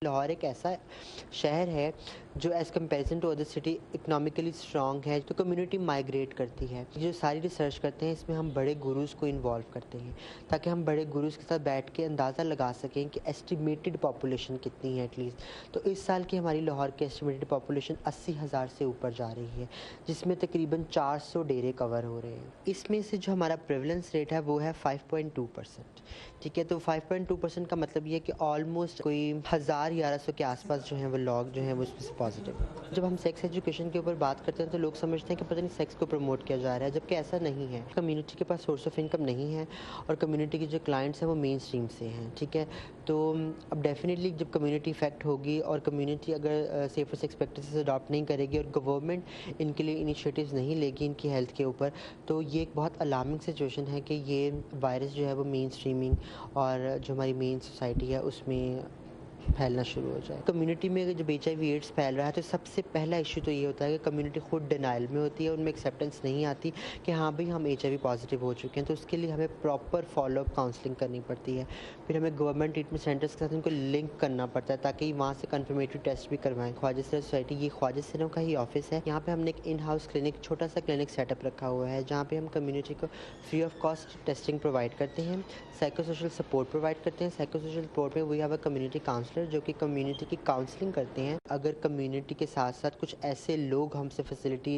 लाहौर एक ऐसा शहर है जो as comparison to other city economically strong है, तो कम्युनिटी माइग्रेट करती है। जो सारी रिसर्च करते हैं इसमें हम बड़े गुरुज़ को इन्वॉल्व करते हैं ताकि हम बड़े गुरुज़ के साथ बैठ के अंदाज़ा लगा सकें कि एस्टिमेटेड पॉपुलेशन कितनी है एटलीस्ट। तो इस साल की हमारी लाहौर की एस्टिमेटेड पॉपुलेशन 80,000 से ऊपर जा रही है, जिसमें तकरीबन 400 डेरे कवर हो रहे हैं। इसमें से जो हमारा प्रेवलेंस रेट है वो है 5.2%। ठीक है, तो 5.2% का मतलब ये है कि ऑलमोस्ट कोई 1100 के आसपास जो हैं वो लोग जो हैं वो उसमें से पॉजिटिव हैं। जब हम सेक्स एजुकेशन के ऊपर बात करते हैं तो लोग समझते हैं कि पता नहीं सेक्स को प्रमोट किया जा रहा है, जबकि ऐसा नहीं है। कम्युनिटी के पास सोर्स ऑफ इनकम नहीं है और कम्युनिटी के जो क्लाइंट्स हैं वो मेन स्ट्रीम से हैं। ठीक है, तो अब डेफिनेटली जब कम्युनिटी इफेक्ट होगी और कम्युनिटी अगर सेफर सेक्स प्रैक्टिसेस अडॉप्ट नहीं करेगी और गवर्नमेंट इनके लिए इनिशिएटिव्स नहीं लेगी इनकी हेल्थ के ऊपर, तो ये एक बहुत अलार्मिंग सिचुएशन है कि ये वायरस जो है वो मेन स्ट्रीमिंग और जो हमारी मेन सोसाइटी है उसमें फैलना शुरू हो जाए। कम्युनिटी में जब HIV एड्स फैल रहा है तो सबसे पहला इश्यू तो ये होता है कि कम्युनिटी खुद डिनाइल में होती है, उनमें एक्सेप्टेंस नहीं आती कि हाँ भाई हम HIV पॉजिटिव हो चुके हैं। तो उसके लिए हमें प्रॉपर फॉलोअप काउंसलिंग करनी पड़ती है। फिर हमें गवर्नमेंट ट्रीटमेंट सेंटर्स के साथ उनको लिंक करना पड़ता है ताकि वहाँ से कन्फर्मेटरी टेस्ट भी करवाएं। ख्वाजा सिरा सोसाइटी, ये ख्वाजा सिरा का ही ऑफिस है। यहाँ पे हमने एक इन हाउस क्लिनिक, छोटा सा क्लिनिक सेटअप रखा हुआ है जहाँ पे हम कम्युनिटी को free of cost testing provide करते हैं, साइको सोशल सपोर्ट प्रोवाइड करते हैं। साइको सोशल सपोर्ट में we have a community counsellor जो कि कम्युनिटी की काउंसलिंग करते हैं। अगर कम्युनिटी के साथ साथ कुछ ऐसे लोग हमसे फैसिलिटी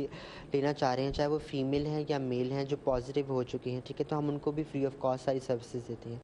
लेना चाह रहे हैं, चाहे वो फीमेल हैं या मेल हैं, जो पॉजिटिव हो चुके हैं, ठीक है, तो हम उनको भी फ्री ऑफ कॉस्ट सारी सर्विसेज देते हैं।